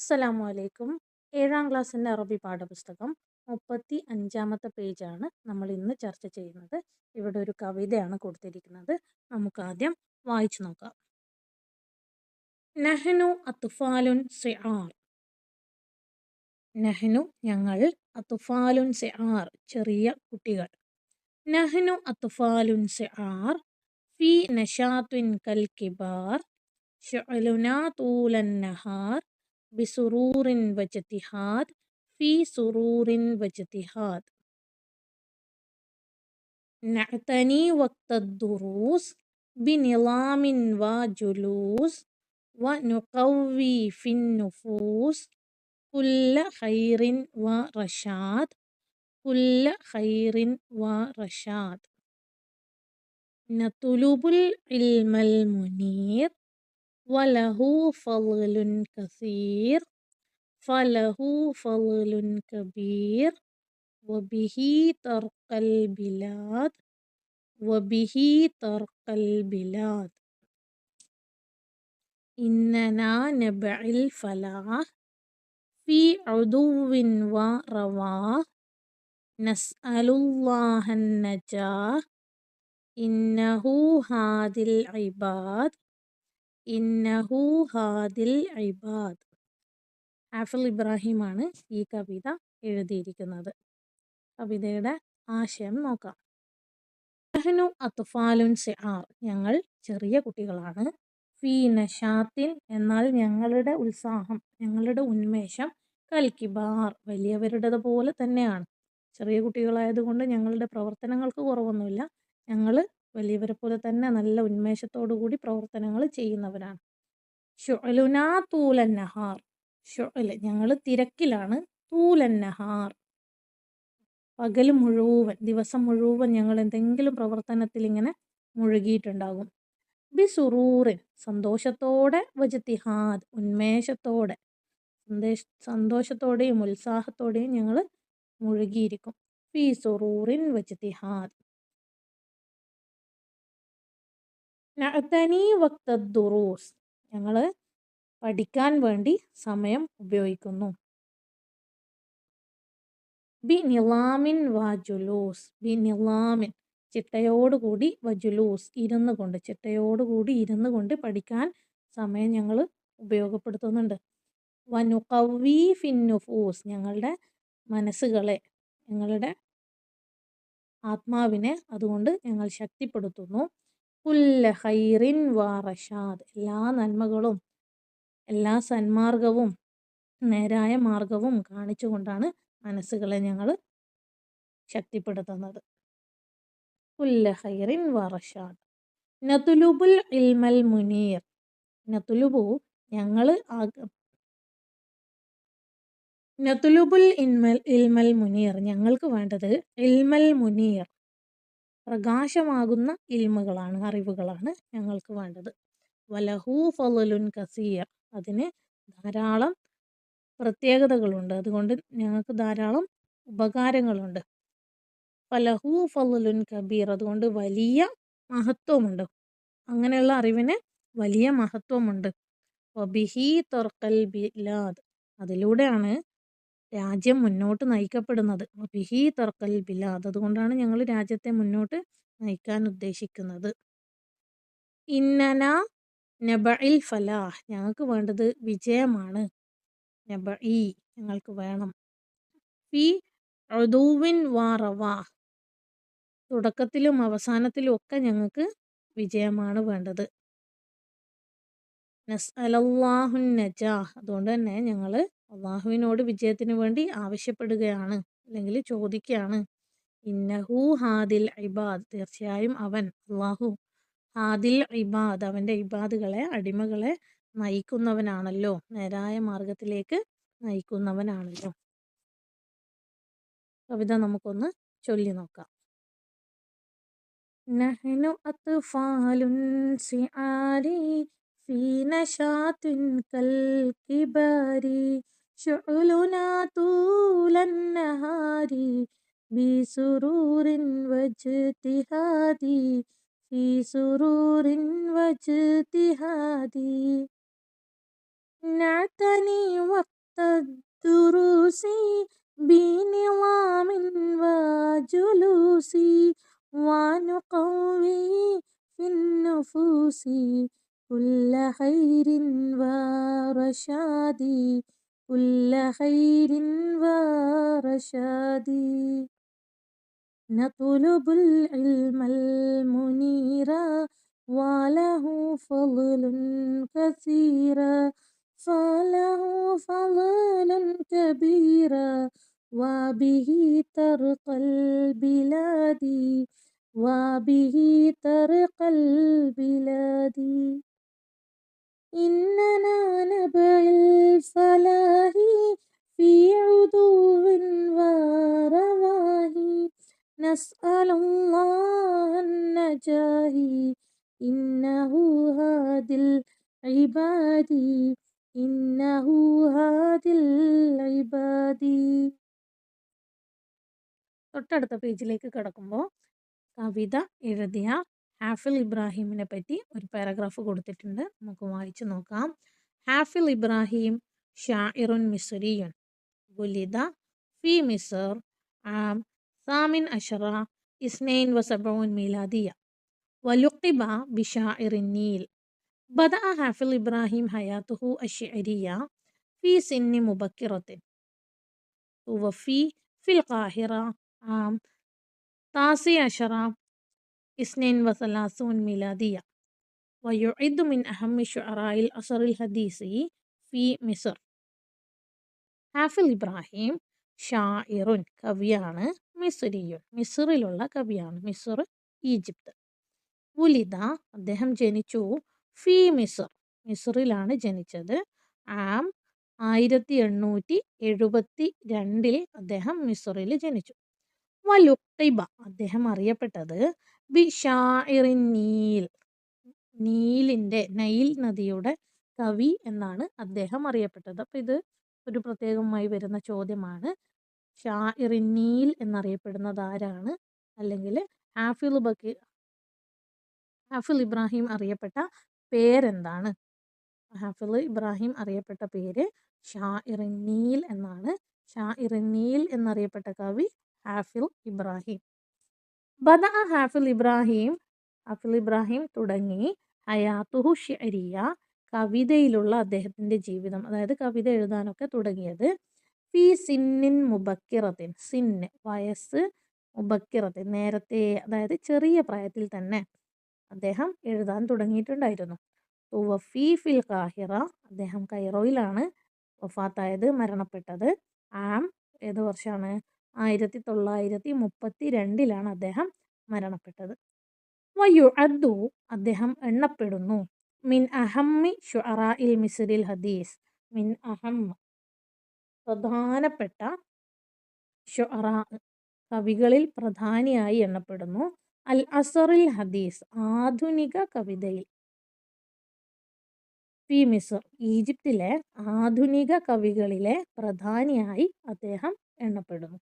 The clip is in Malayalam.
അസ്സലാമു അലൈക്കും. 7ാം ക്ലാസ്സിൻ്റെ അറബി പാഠപുസ്തകം 35-ാമത്തെ പേജാണ് നമ്മൾ ഇന്ന് ചർച്ച ചെയ്യുന്നത്. ഇവിടെ ഒരു കവിതയാണ് കൊടുത്തിരിക്കുന്നത്. നമുക്കാദ്യം വായിച്ചു നോക്കാം. നഹ്നു അത്ഫാലുൻ സിആർ. നഹ്നു ഞങ്ങൾ, അത്ഫാലുൻ സിആർ ചെറിയ കുട്ടികൾ. നഹ്നു അത്ഫാലുൻ സിആർ ഫി നശാത്തുൻ കൽ കിബാർ ശുഅലുനാ തൂലൻ നഹാർ بسرور واجتهاد في سرور واجتهاد نعتني وقت الدروس بنظام وجلوس ونقوي في النفوس كل خير ورشاد كل خير ورشاد نطلب العلم المنير وله فضل كثير فله فضل كبير وبه ترقى البلاد وبه ترقى البلاد إننا نبعي الفلاح في عدو ورواح نسأل الله النجاح إنه هادي العباد ഇന്നഹു ഹാദിൽ ഇബാദ്. ഹാഫിൽ ഇബ്രാഹിമാണ് ഈ കവിത എഴുതിയിരിക്കുന്നത്. കവിതയുടെ ആശയം നോക്കാം. നഹ്നു അത്ഫാലുൻ സിആർ ഞങ്ങൾ ചെറിയ കുട്ടികളാണ്. ഫീ നശാത്തിൻ എന്നാൽ ഞങ്ങളുടെ ഉത്സാഹം, ഞങ്ങളുടെ ഉന്മേഷം കൽ കിബാർ വലിയവരുടേത് പോലെ തന്നെയാണ്. ചെറിയ കുട്ടികളായതുകൊണ്ട് ഞങ്ങളുടെ പ്രവർത്തനങ്ങൾക്ക് കുറവൊന്നുമില്ല. ഞങ്ങൾ വലിയവരെ പോലെ തന്നെ നല്ല ഉന്മേഷത്തോടു കൂടി പ്രവർത്തനങ്ങൾ ചെയ്യുന്നവരാണ്. ശുഅലുനാ തൂലൻ നഹാർ ശുഅല് ഞങ്ങൾ തിരക്കിലാണ്. തൂലൻ നഹാർ പകൽ മുഴുവൻ, ദിവസം മുഴുവൻ ഞങ്ങൾ എന്തെങ്കിലും പ്രവർത്തനത്തിൽ ഇങ്ങനെ മുഴുകിയിട്ടുണ്ടാകും. ബി സുറൂറിൻ സന്തോഷത്തോടെ, വജ്തിഹാദ് ഉന്മേഷത്തോടെ, സന്തോഷത്തോടെയും ഉത്സാഹത്തോടെയും ഞങ്ങൾ മുഴുകിയിരിക്കും. ഫി സുറൂറിൻ വജ്തിഹാദ് നഅ്തനി വഖ്ത ദുറൂസ് ഞങ്ങൾ പഠിക്കാൻ വേണ്ടി സമയം ഉപയോഗിക്കുന്നു. ബി നിലാമിൻ വജുലൂസ് ബി നിലാമിൻ ചിട്ടയോടുകൂടി, വജുലൂസ് ഇരുന്നു കൊണ്ട്, ചിട്ടയോടുകൂടി ഇരുന്നു കൊണ്ട് പഠിക്കാൻ സമയം ഞങ്ങൾ ഉപയോഗപ്പെടുത്തുന്നുണ്ട്. വനുഖവ്വി ഫിന്നുഫൂസ് ഞങ്ങളുടെ മനസ്സുകളെ, ഞങ്ങളുടെ ആത്മാവിനെ അതുകൊണ്ട് ഞങ്ങൾ ശക്തിപ്പെടുത്തുന്നു. കുല്ല ഖൈറിൻ വറഷാദ് എല്ലാ നന്മകളും, എല്ലാ സന്മാർഗവും നേരായ മാർഗവും കാണിച്ചുകൊണ്ടാണ് മനസ്സുകളെ ഞങ്ങൾ ശക്തിപ്പെടുത്തുന്നത്. കുല്ല ഖൈറിൻ വറഷാദ് നതുലുബുൽ ഇൽമൽ മുനീർ നതുലുബു ഞങ്ങൾ നതുലുബുൽ ഇൽമൽ മുനീർ ഞങ്ങൾക്ക് വേണ്ടത് ഇൽമൽ മുനീർ പ്രകാശമാകുന്ന ഇൽമുകളാണ്, അറിവുകളാണ് ഞങ്ങൾക്ക് വേണ്ടത്. വലഹു ഫളുൻ കസീർ അതിന് ധാരാളം പ്രത്യേകതകളുണ്ട്, അതുകൊണ്ട് ഞങ്ങൾക്ക് ധാരാളം ഉപകാരങ്ങളുണ്ട്. ഫലഹു ഫളുൻ കബീർ അതുകൊണ്ട് വലിയ മഹത്വമുണ്ട്, അങ്ങനെയുള്ള അറിവിന് വലിയ മഹത്വമുണ്ട്. വബിഹി തർക്കൽ ബിലാദ് അതിലൂടെയാണ് രാജ്യം മുന്നോട്ട് നയിക്കപ്പെടുന്നത്. വബിഹി തർക്കൽ ബിലാദ് അതുകൊണ്ടാണ് ഞങ്ങൾ രാജ്യത്തെ മുന്നോട്ട് നയിക്കാൻ ഉദ്ദേശിക്കുന്നത്. ഇന്നന നബഇൽ ഫലാഹ് ഞങ്ങൾക്ക് വേണ്ടത് വിജയമാണ്. നബഇ ഞങ്ങൾക്ക് വേണം. ഫി ഉദുവിൻ വറവാഹ് തുടക്കത്തിലും അവസാനത്തിലും ഒക്കെ ഞങ്ങൾക്ക് വിജയമാണ് വേണ്ടത്. നസ്അലല്ലാഹുൻ നജാഹ് അതുകൊണ്ട് തന്നെ ഞങ്ങൾ അള്ളാഹുവിനോട് വിജയത്തിന് വേണ്ടി ആവശ്യപ്പെടുകയാണ്, അല്ലെങ്കിൽ ചോദിക്കുകയാണ്. ഇന്നഹു ഹാദിൽ ഇബാദ് തീർച്ചയായും അവൻ അള്ളാഹു ഹാദിൽ ഇബാദ് അവൻ്റെ ഇബാദുകളെ, അടിമകളെ നയിക്കുന്നവനാണല്ലോ, നേരായ മാർഗത്തിലേക്ക് നയിക്കുന്നവനാണല്ലോ. കവിത നമുക്കൊന്ന് ചൊല്ലി നോക്കാം. നഹ്നു അത്ഫാലുൻ സിആരി ഫീ നശാത്തിൻ കൽ കിബാരി ശുഅലുനാ തൂലൻ നഹാരി ബിസുറൂറിൻ വജ്തിഹാദി ഫീ സുറൂറിൻ വജ്തിഹാദി نعتني وقت الدروس بنظام وجلوس ونقوي في النفوس كل خير ورشاد كل خير ورشاد نطلب العلم المنيرا وله فضل كثيرا فله فضل كبيرا وبه ترقى البلاد وبه ترقى البلاد إننا نبغي الفلاح في عدو ورواح نسأل الله النجاح إنه هادي العباد إنه هادي العباد. തൊട്ടടുത്ത പേജിലേക്ക് കടക്കുമ്പോൾ കവിത എഴുതിയ ഹാഫിൽ ഇബ്രാഹിമിനെ പറ്റി ഒരു പാരഗ്രാഫ് കൊടുത്തിട്ടുണ്ട്. നമുക്ക് വായിച്ചു നോക്കാം. ഹാഫിൽ ഇബ്രാഹിം ഷാഇറുൻ മിസ്രിയുൻ വുലിദ ഫി മിസ്ർ ആം ثامن عشر 72 ميلادية ولقب بشاعر النيل. بدأ حافظ إبراهيم حياته الشعرية في سن مبكرة. توفي في القاهرة عام 19 32 ميلادية ويعد من أهم شعراء العصر الحديث في مصر. ഹാഫിൽ ഇബ്രാഹിം ഷാഇറുൻ കവിയാണ്, മിസ്രിയുൻ മിസ്റിലുള്ള കവിയാണ്, മിസ്ർ ഈജിപ്ത്. വുലിദ അദ്ദേഹം ജനിച്ചു, ഫി മിസ്ർ മിസ്റിലാണ് ജനിച്ചത്. ആം 1872 അദ്ദേഹം മിസ്റിൽ ജനിച്ചു. വലുഖിബ അദ്ദേഹം അറിയപ്പെട്ടത് ബി ഷാഇറിൻ നീൽ നീലിൻ്റെ നൈൽ നദിയുടെ കവി എന്നാണ് അദ്ദേഹം അറിയപ്പെട്ടത്. അപ്പം ഇത് ഒരു പ്രത്യേകമായി വരുന്ന ചോദ്യമാണ്. ഷാഇറിൻ നീൽ എന്നറിയപ്പെടുന്നത് ആരാണ്? അല്ലെങ്കിൽ ഹാഫിൽ ഇബ്രാഹിം അറിയപ്പെട്ട പേരെന്താണ്? ഹാഫിൽ ഇബ്രാഹിം അറിയപ്പെട്ട പേര് ഷാഇറിൻ നീൽ എന്നാണ്. ഷാഇറിൻ നീൽ എന്നറിയപ്പെട്ട കവി ഹാഫിൽ ഇബ്രാഹിം. ബദഅ ഹാഫിൽ ഇബ്രാഹിം തുടങ്ങി ഹയാത്തുഹു ഷിഅരിയ കവിതയിലുള്ള അദ്ദേഹത്തിൻ്റെ ജീവിതം, അതായത് കവിത എഴുതാനൊക്കെ തുടങ്ങിയത് ഫി സിന്നിൻ മുബക്കിറത്തിൻ സിന്ന് വയസ്സ്, മുബക്കിറത്തിൻ നേരത്തെ, അതായത് ചെറിയ പ്രായത്തിൽ തന്നെ അദ്ദേഹം എഴുതാൻ തുടങ്ങിയിട്ടുണ്ടായിരുന്നു. തുവഫി ഫിൽ ഖാഹിറ അദ്ദേഹം കൈറോയിലാണ് വഫാത്തായത്, മരണപ്പെട്ടത്. ആം ഏത് വർഷമാണ്? 1932 അദ്ദേഹം മരണപ്പെട്ടത്. വയുഅദ്ദു അദ്ദേഹം എണ്ണപ്പെടുന്നു മിൻ അഹമ്മി ഷുഅറാഇൽ മിസ്രിൽ ഹദീസ് മിൻ അഹമ്മ പ്രധാനപ്പെട്ട ഷുഅറാ കവികളിൽ പ്രധാനിയായി എണ്ണപ്പെടുന്നു. അൽ അസറിൽ ഹദീസ് ആധുനിക കവിതയിൽ. ഫി മിസ്ർ ഈജിപ്തിലെ ആധുനിക കവികളിലെ പ്രധാനിയായി അദ്ദേഹം എണ്ണപ്പെടുന്നു.